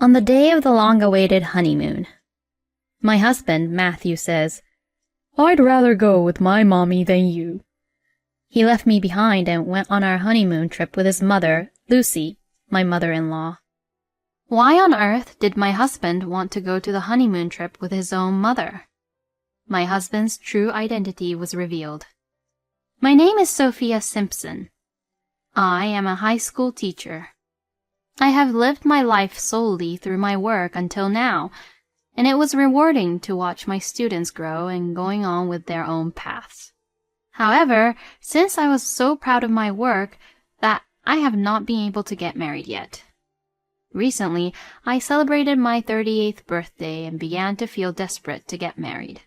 On the day of the long-awaited honeymoon, my husband, Matthew, says, "I'd rather go with my mommy than you." He left me behind and went on our honeymoon trip with his mother, Lucy, my mother-in-law. Why on earth did my husband want to go to the honeymoon trip with his own mother? My husband's true identity was revealed. My name is Sophia Simpson. I am a high school teacher. I have lived my life solely through my work until now, and it was rewarding to watch my students grow and going on with their own paths. However, since I was so proud of my work that I have not been able to get married yet. Recently, I celebrated my 38th birthday and began to feel desperate to get married.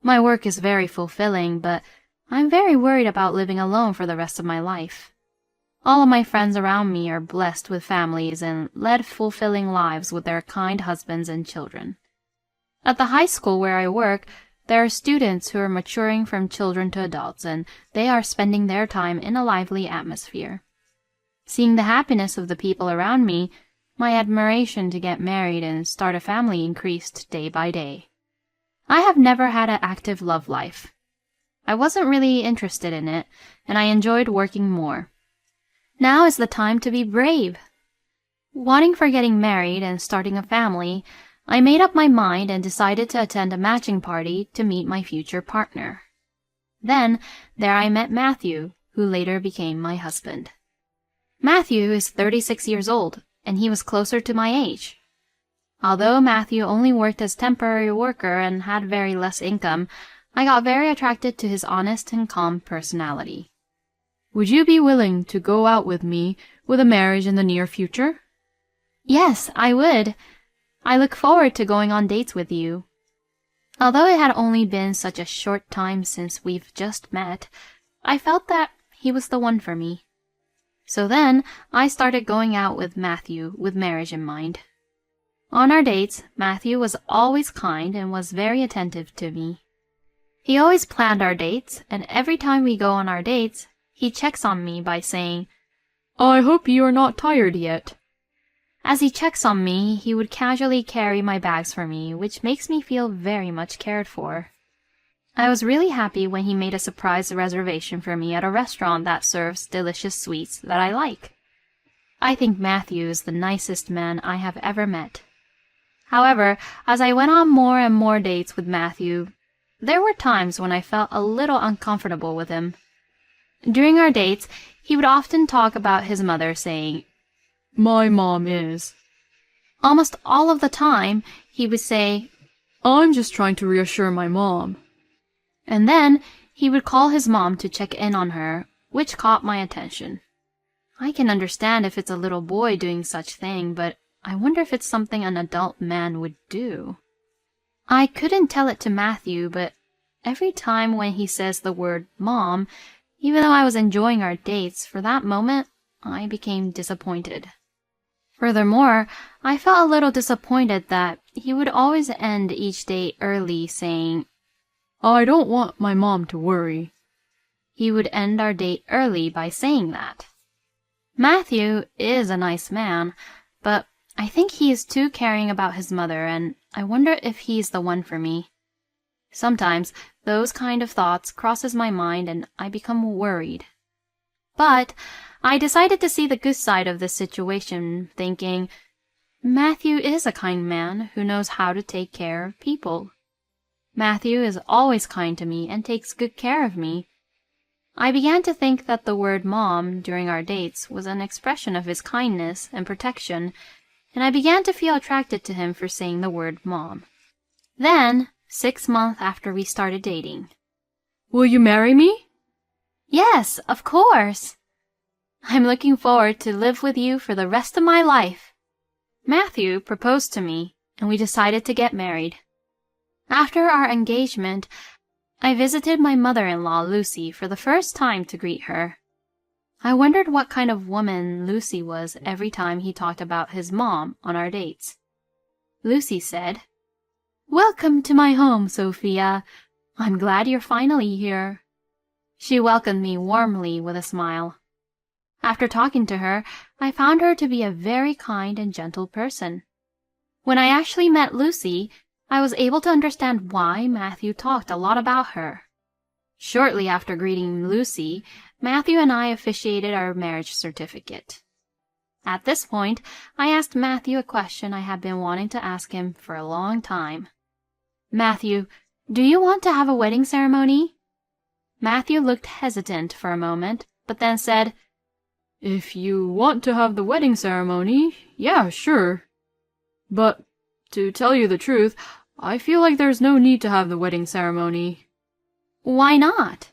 My work is very fulfilling, but I'm very worried about living alone for the rest of my life. All of my friends around me are blessed with families and led fulfilling lives with their kind husbands and children. At the high school where I work, there are students who are maturing from children to adults, and they are spending their time in a lively atmosphere. Seeing the happiness of the people around me, my admiration to get married and start a family increased day by day. I have never had an active love life. I wasn't really interested in it, and I enjoyed working more. Now is the time to be brave. Wanting for getting married and starting a family, I made up my mind and decided to attend a matching party to meet my future partner. Then, there I met Matthew, who later became my husband. Matthew is 36 years old, and he was closer to my age. Although Matthew only worked as temporary worker and had very less income, I got very attracted to his honest and calm personality. "Would you be willing to go out with me with a marriage in the near future?" "Yes, I would. I look forward to going on dates with you." Although it had only been such a short time since we've just met, I felt that he was the one for me. So then, I started going out with Matthew with marriage in mind. On our dates, Matthew was always kind and was very attentive to me. He always planned our dates, and every time we go on our dates, he checks on me by saying, "I hope you are not tired yet." As he checks on me, he would casually carry my bags for me, which makes me feel very much cared for. I was really happy when he made a surprise reservation for me at a restaurant that serves delicious sweets that I like. I think Matthew is the nicest man I have ever met. However, as I went on more and more dates with Matthew, there were times when I felt a little uncomfortable with him. During our dates, he would often talk about his mother, saying, "My mom is." Almost all of the time, he would say, "I'm just trying to reassure my mom." And then he would call his mom to check in on her, which caught my attention. I can understand if it's a little boy doing such thing, but I wonder if it's something an adult man would do. I couldn't tell it to Matthew, but every time when he says the word mom, even though I was enjoying our dates, for that moment, I became disappointed. Furthermore, I felt a little disappointed that he would always end each date early saying, "I don't want my mom to worry." He would end our date early by saying that. Matthew is a nice man, but I think he is too caring about his mother, and I wonder if he's the one for me. Sometimes those kind of thoughts crosses my mind and I become worried. But I decided to see the good side of this situation, thinking, Matthew is a kind man who knows how to take care of people. Matthew is always kind to me and takes good care of me. I began to think that the word mom during our dates was an expression of his kindness and protection, and I began to feel attracted to him for saying the word mom. Then, 6 months after we started dating. "Will you marry me?" "Yes, of course. I'm looking forward to live with you for the rest of my life." Matthew proposed to me, and we decided to get married. After our engagement, I visited my mother-in-law, Lucy, for the first time to greet her. I wondered what kind of woman Lucy was every time he talked about his mom on our dates. Lucy said, "Welcome to my home, Sophia. I'm glad you're finally here." She welcomed me warmly with a smile. After talking to her, I found her to be a very kind and gentle person. When I actually met Lucy, I was able to understand why Matthew talked a lot about her. Shortly after greeting Lucy, Matthew and I officiated our marriage certificate. At this point, I asked Matthew a question I had been wanting to ask him for a long time. "Matthew, do you want to have a wedding ceremony?" Matthew looked hesitant for a moment, but then said, "If you want to have the wedding ceremony, yeah, sure. But, to tell you the truth, I feel like there's no need to have the wedding ceremony." "Why not?"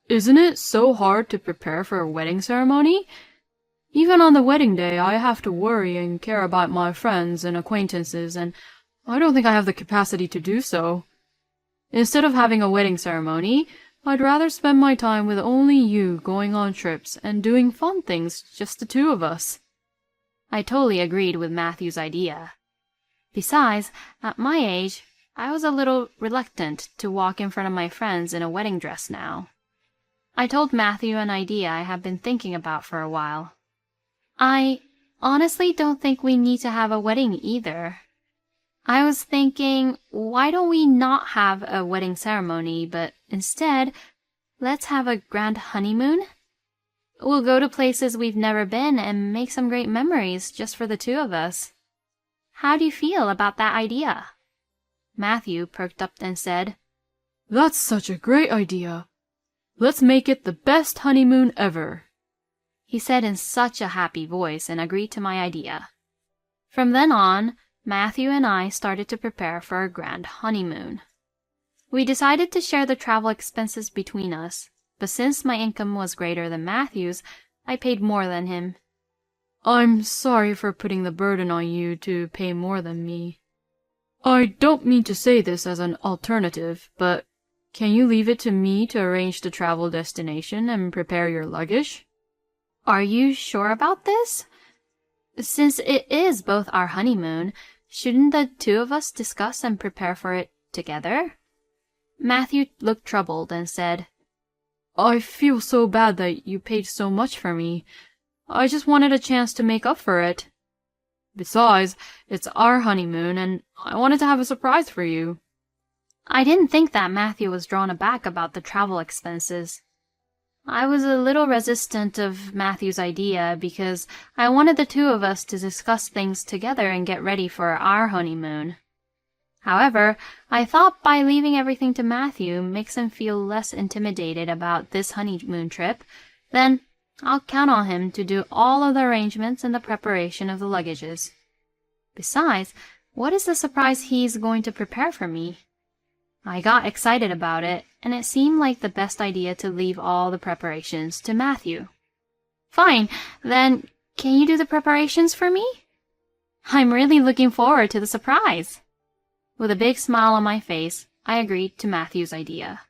"Isn't it so hard to prepare for a wedding ceremony? Even on the wedding day, I have to worry and care about my friends and acquaintances, and I don't think I have the capacity to do so. Instead of having a wedding ceremony, I'd rather spend my time with only you, going on trips and doing fun things, just the two of us." I totally agreed with Matthew's idea. Besides, at my age, I was a little reluctant to walk in front of my friends in a wedding dress now. I told Matthew an idea I had been thinking about for a while. "I honestly don't think we need to have a wedding either. I was thinking, why don't we not have a wedding ceremony, but instead, let's have a grand honeymoon? We'll go to places we've never been and make some great memories just for the two of us. How do you feel about that idea?" Matthew perked up and said, "That's such a great idea. Let's make it the best honeymoon ever," he said in such a happy voice, and agreed to my idea. From then on, Matthew and I started to prepare for a grand honeymoon. We decided to share the travel expenses between us, but since my income was greater than Matthew's, I paid more than him. "I'm sorry for putting the burden on you to pay more than me. I don't mean to say this as an alternative, but can you leave it to me to arrange the travel destination and prepare your luggage?" "Are you sure about this? Since it is both our honeymoon, shouldn't the two of us discuss and prepare for it together?" Matthew looked troubled and said, "I feel so bad that you paid so much for me. I just wanted a chance to make up for it. Besides, it's our honeymoon, and I wanted to have a surprise for you." I didn't think that Matthew was drawn aback about the travel expenses. I was a little resistant of Matthew's idea because I wanted the two of us to discuss things together and get ready for our honeymoon. However, I thought by leaving everything to Matthew makes him feel less intimidated about this honeymoon trip, then I'll count on him to do all of the arrangements and the preparation of the luggages. Besides, what is the surprise he's going to prepare for me? I got excited about it, and it seemed like the best idea to leave all the preparations to Matthew. "Fine, then can you do the preparations for me? I'm really looking forward to the surprise." With a big smile on my face, I agreed to Matthew's idea.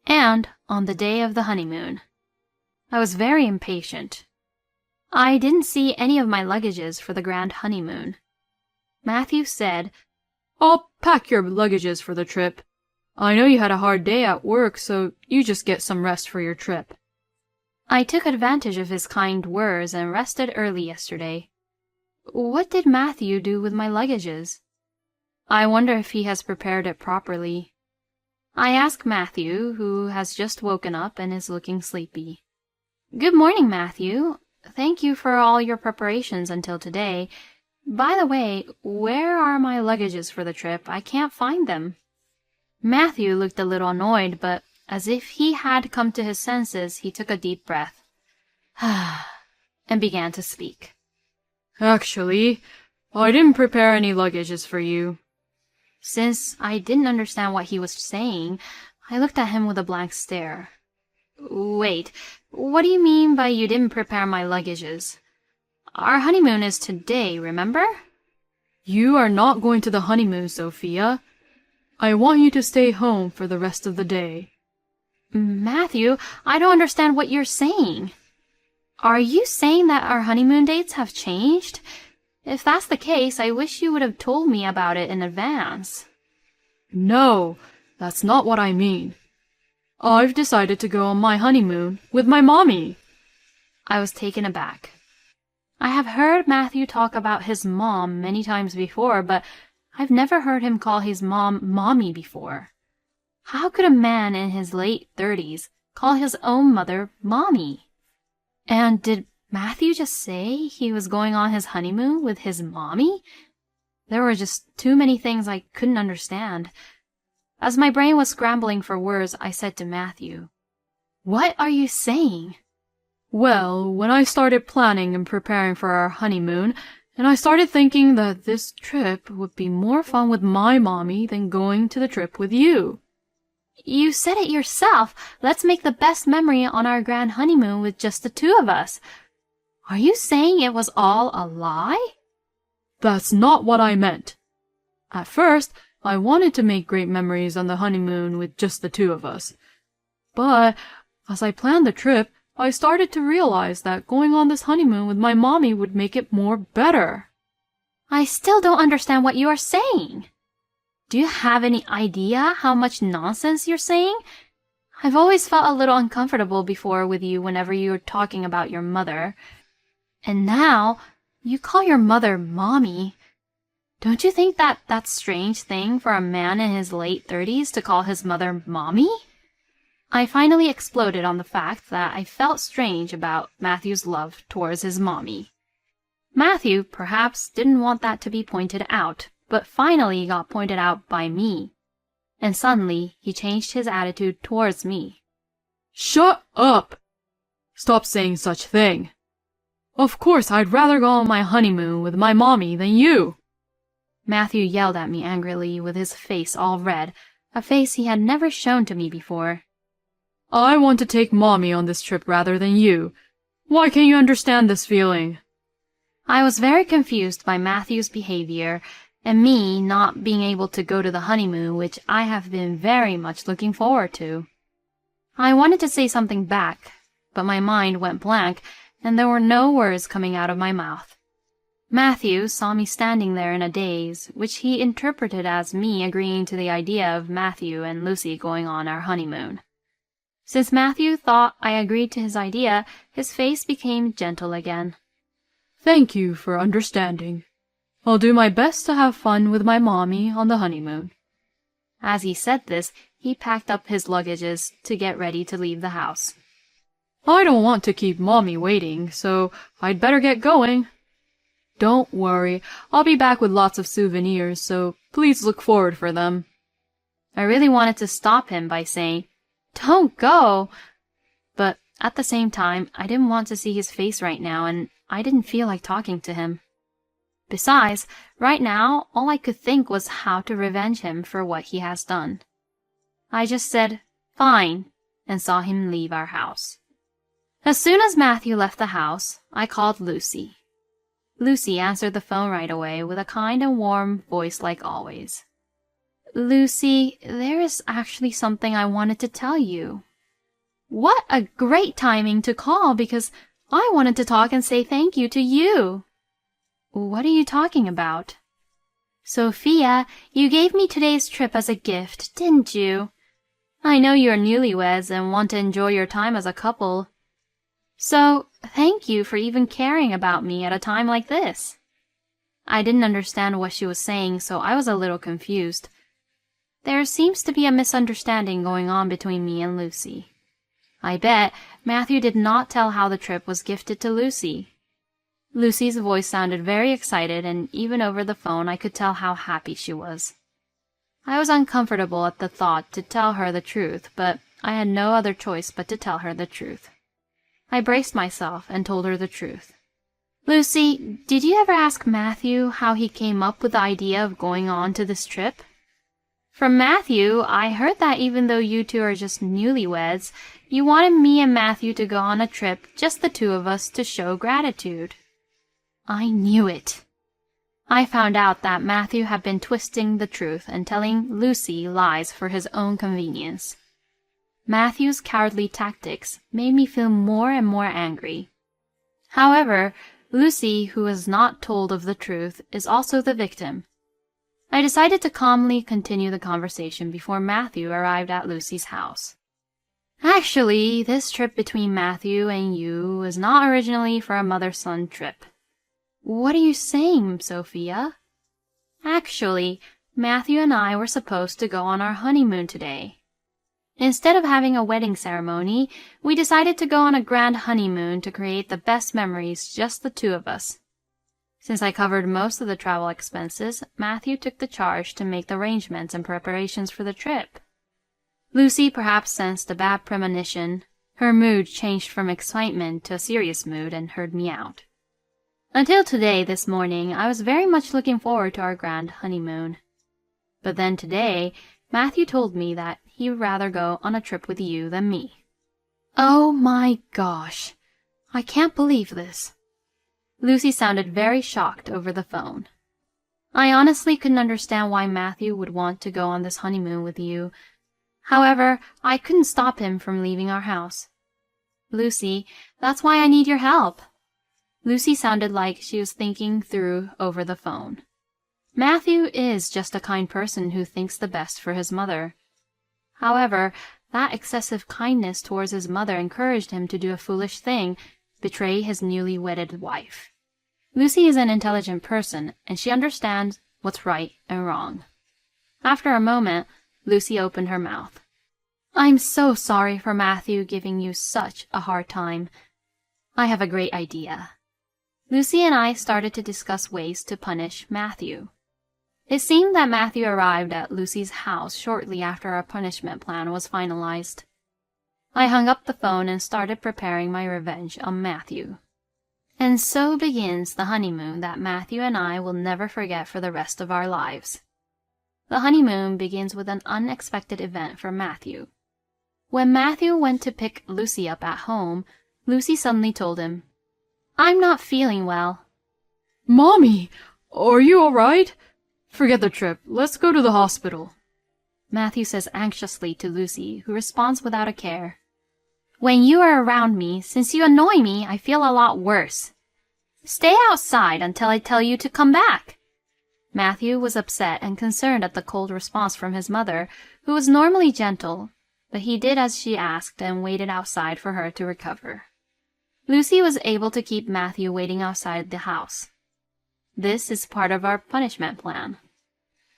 And on the day of the honeymoon, I was very impatient. I didn't see any of my luggages for the grand honeymoon. Matthew said, "I'll pack your luggages for the trip. I know you had a hard day at work, so you just get some rest for your trip." I took advantage of his kind words and rested early yesterday. What did Matthew do with my luggages? I wonder if he has prepared it properly. I asked Matthew, who has just woken up and is looking sleepy. "Good morning, Matthew. Thank you for all your preparations until today. By the way, where are my luggages for the trip? I can't find them." Matthew looked a little annoyed, but as if he had come to his senses, he took a deep breath and began to speak. "Actually, I didn't prepare any luggages for you." Since I didn't understand what he was saying, I looked at him with a blank stare. "Wait, what do you mean by you didn't prepare my luggages? Our honeymoon is today, remember?" "You are not going to the honeymoon, Sophia. I want you to stay home for the rest of the day." "Matthew, I don't understand what you're saying. Are you saying that our honeymoon dates have changed? If that's the case, I wish you would have told me about it in advance." "No, that's not what I mean. I've decided to go on my honeymoon with my mommy." I was taken aback. I have heard Matthew talk about his mom many times before, but I've never heard him call his mom Mommy before. How could a man in his late 30s call his own mother Mommy? And did Matthew just say he was going on his honeymoon with his mommy? There were just too many things I couldn't understand. As my brain was scrambling for words, I said to Matthew, "What are you saying?" Well, when I started planning and preparing for our honeymoon, and I started thinking that this trip would be more fun with my mommy than going to the trip with you. You said it yourself. Let's make the best memory on our grand honeymoon with just the two of us. Are you saying it was all a lie? That's not what I meant. At first, I wanted to make great memories on the honeymoon with just the two of us. But as I planned the trip, I started to realize that going on this honeymoon with my mommy would make it more better. I still don't understand what you are saying. Do you have any idea how much nonsense you're saying? I've always felt a little uncomfortable before with you whenever you're talking about your mother. And now, you call your mother Mommy. Don't you think that that's a strange thing for a man in his late 30s to call his mother Mommy? I finally exploded on the fact that I felt strange about Matthew's love towards his mommy. Matthew perhaps didn't want that to be pointed out, but finally got pointed out by me. And suddenly he changed his attitude towards me. Shut up! Stop saying such thing. Of course I'd rather go on my honeymoon with my mommy than you. Matthew yelled at me angrily with his face all red, a face he had never shown to me before. I want to take mommy on this trip rather than you. Why can't you understand this feeling? I was very confused by Matthew's behavior and me not being able to go to the honeymoon, which I have been very much looking forward to. I wanted to say something back, but my mind went blank and there were no words coming out of my mouth. Matthew saw me standing there in a daze, which he interpreted as me agreeing to the idea of Matthew and Lucy going on our honeymoon. Since Matthew thought I agreed to his idea, his face became gentle again. Thank you for understanding. I'll do my best to have fun with my mommy on the honeymoon. As he said this, he packed up his luggages to get ready to leave the house. I don't want to keep mommy waiting, so I'd better get going. Don't worry, I'll be back with lots of souvenirs, so please look forward for them. I really wanted to stop him by saying, "Don't go!" But at the same time, I didn't want to see his face right now, and I didn't feel like talking to him. Besides, right now, all I could think was how to revenge him for what he has done. I just said, "Fine," and saw him leave our house. As soon as Matthew left the house, I called Lucy. Lucy answered the phone right away with a kind and warm voice like always. "Lucy, there is actually something I wanted to tell you." What a great timing to call, because I wanted to talk and say thank you to you. What are you talking about? Sophia, you gave me today's trip as a gift, didn't you? I know you're newlyweds and want to enjoy your time as a couple. So, thank you for even caring about me at a time like this. I didn't understand what she was saying, so I was a little confused. There seems to be a misunderstanding going on between me and Lucy. I bet Matthew did not tell how the trip was gifted to Lucy. Lucy's voice sounded very excited, and even over the phone I could tell how happy she was. I was uncomfortable at the thought to tell her the truth, but I had no other choice but to tell her the truth. I braced myself and told her the truth. "Lucy, did you ever ask Matthew how he came up with the idea of going on to this trip?" "From Matthew, I heard that even though you two are just newlyweds, you wanted me and Matthew to go on a trip, just the two of us, to show gratitude." I knew it. I found out that Matthew had been twisting the truth and telling Lucy lies for his own convenience. Matthew's cowardly tactics made me feel more and more angry. However, Lucy, who was not told of the truth, is also the victim. I decided to calmly continue the conversation before Matthew arrived at Lucy's house. Actually, this trip between Matthew and you was not originally for a mother-son trip. What are you saying, Sophia? Actually, Matthew and I were supposed to go on our honeymoon today. Instead of having a wedding ceremony, we decided to go on a grand honeymoon to create the best memories, just the two of us. Since I covered most of the travel expenses, Matthew took the charge to make the arrangements and preparations for the trip. Lucy perhaps sensed a bad premonition. Her mood changed from excitement to a serious mood and heard me out. Until today, this morning, I was very much looking forward to our grand honeymoon. But then today, Matthew told me that he would rather go on a trip with you than me. Oh my gosh, I can't believe this. Lucy sounded very shocked over the phone. I honestly couldn't understand why Matthew would want to go on this honeymoon with you. However, I couldn't stop him from leaving our house. Lucy, that's why I need your help. Lucy sounded like she was thinking through over the phone. Matthew is just a kind person who thinks the best for his mother. However, that excessive kindness towards his mother encouraged him to do a foolish thing, betray his newly wedded wife. Lucy is an intelligent person, and she understands what's right and wrong. After a moment, Lucy opened her mouth. I'm so sorry for Matthew giving you such a hard time. I have a great idea. Lucy and I started to discuss ways to punish Matthew. It seemed that Matthew arrived at Lucy's house shortly after our punishment plan was finalized. I hung up the phone and started preparing my revenge on Matthew. And so begins the honeymoon that Matthew and I will never forget for the rest of our lives. The honeymoon begins with an unexpected event for Matthew. When Matthew went to pick Lucy up at home, Lucy suddenly told him, I'm not feeling well. Mommy, are you all right? Forget the trip. Let's go to the hospital. Matthew says anxiously to Lucy, who responds without a care. When you are around me, since you annoy me, I feel a lot worse. Stay outside until I tell you to come back. Matthew was upset and concerned at the cold response from his mother, who was normally gentle, but he did as she asked and waited outside for her to recover. Lucy was able to keep Matthew waiting outside the house. This is part of our punishment plan.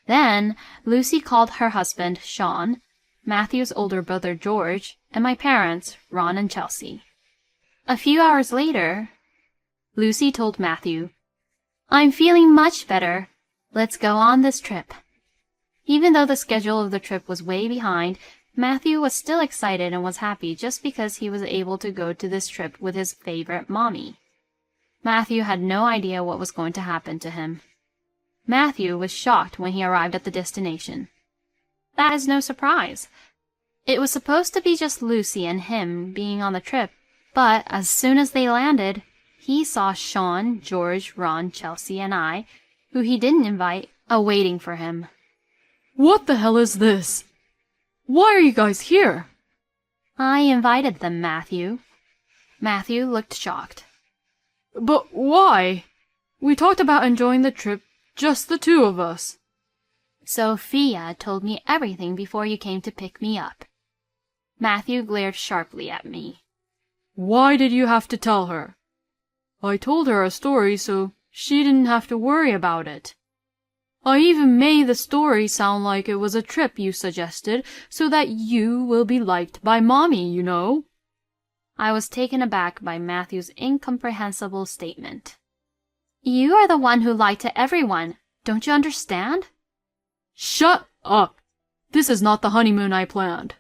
Then, Lucy called her husband, Sean, Matthew's older brother, George, and my parents, Ron and Chelsea. A few hours later, Lucy told Matthew, I'm feeling much better. Let's go on this trip. Even though the schedule of the trip was way behind, Matthew was still excited and was happy just because he was able to go to this trip with his favorite mommy. Matthew had no idea what was going to happen to him. Matthew was shocked when he arrived at the destination. That is no surprise. It was supposed to be just Lucy and him being on the trip, but as soon as they landed, he saw Sean, George, Ron, Chelsea, and I, who he didn't invite, awaiting for him. What the hell is this? Why are you guys here? I invited them, Matthew. Matthew looked shocked. But why? We talked about enjoying the trip, just the two of us. Sophia told me everything before you came to pick me up. Matthew glared sharply at me. Why did you have to tell her? I told her a story so she didn't have to worry about it. I even made the story sound like it was a trip you suggested so that you will be liked by Mommy, you know. I was taken aback by Matthew's incomprehensible statement. You are the one who lied to everyone. Don't you understand? Shut up! This is not the honeymoon I planned.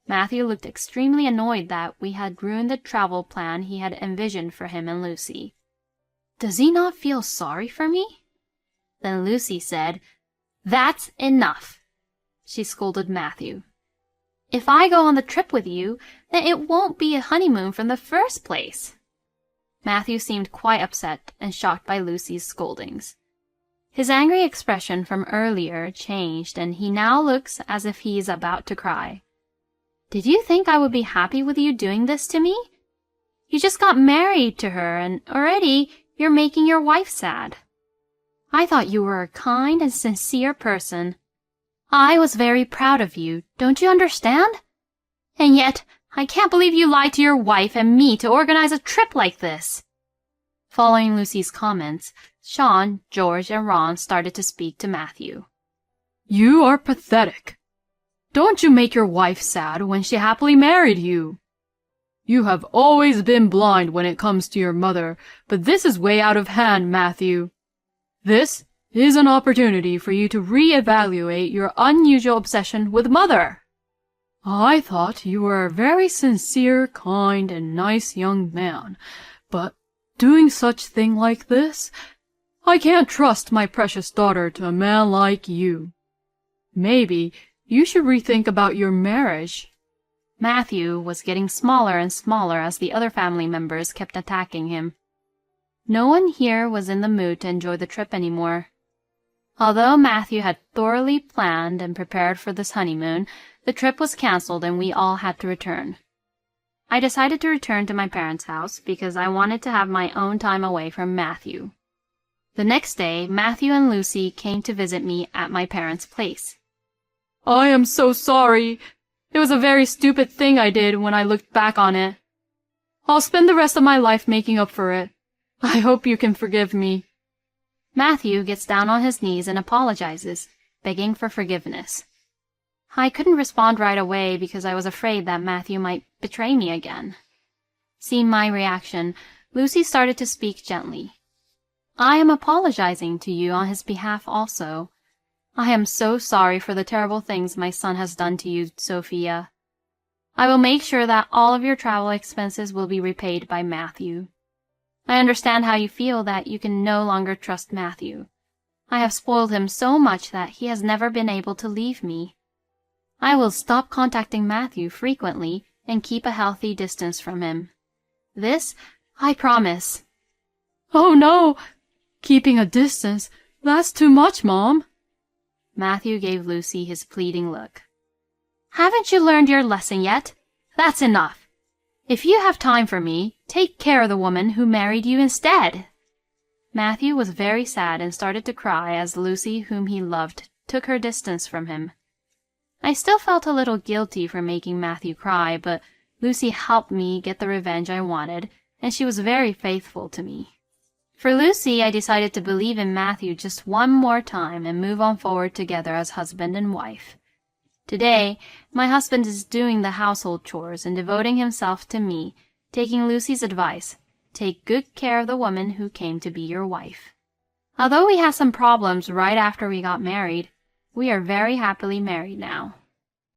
Matthew looked extremely annoyed that we had ruined the travel plan he had envisioned for him and Lucy. Does he not feel sorry for me? Then Lucy said, That's enough. She scolded Matthew. If I go on the trip with you, then it won't be a honeymoon from the first place. Matthew seemed quite upset and shocked by Lucy's scoldings. His angry expression from earlier changed, and he now looks as if he is about to cry. Did you think I would be happy with you doing this to me? You just got married to her, and already you're making your wife sad. I thought you were a kind and sincere person. I was very proud of you, don't you understand? And yet, I can't believe you lied to your wife and me to organize a trip like this. Following Lucy's comments, Sean, George, and Ron started to speak to Matthew. You are pathetic. Don't you make your wife sad when she happily married you. You have always been blind when it comes to your mother, but this is way out of hand, Matthew. This is an opportunity for you to re-evaluate your unusual obsession with Mother. I thought you were a very sincere, kind, and nice young man, but doing such thing like this, I can't trust my precious daughter to a man like you. Maybe you should rethink about your marriage. Matthew was getting smaller and smaller as the other family members kept attacking him. No one here was in the mood to enjoy the trip anymore. Although Matthew had thoroughly planned and prepared for this honeymoon, the trip was canceled and we all had to return. I decided to return to my parents' house because I wanted to have my own time away from Matthew. The next day, Matthew and Lucy came to visit me at my parents' place. I am so sorry. It was a very stupid thing I did when I looked back on it. I'll spend the rest of my life making up for it. I hope you can forgive me. Matthew gets down on his knees and apologizes, begging for forgiveness. I couldn't respond right away because I was afraid that Matthew might betray me again. Seeing my reaction, Lucy started to speak gently. I am apologizing to you on his behalf also. I am so sorry for the terrible things my son has done to you, Sophia. I will make sure that all of your travel expenses will be repaid by Matthew. I understand how you feel that you can no longer trust Matthew. I have spoiled him so much that he has never been able to leave me. I will stop contacting Matthew frequently and keep a healthy distance from him. This, I promise. Oh no! Keeping a distance, that's too much, Mom. Matthew gave Lucy his pleading look. Haven't you learned your lesson yet? That's enough. If you have time for me, take care of the woman who married you instead. Matthew was very sad and started to cry as Lucy, whom he loved, took her distance from him. I still felt a little guilty for making Matthew cry, but Lucy helped me get the revenge I wanted, and she was very faithful to me. For Lucy, I decided to believe in Matthew just one more time and move on forward together as husband and wife. Today, my husband is doing the household chores and devoting himself to me, taking Lucy's advice. Take good care of the woman who came to be your wife. Although we had some problems right after we got married, we are very happily married now.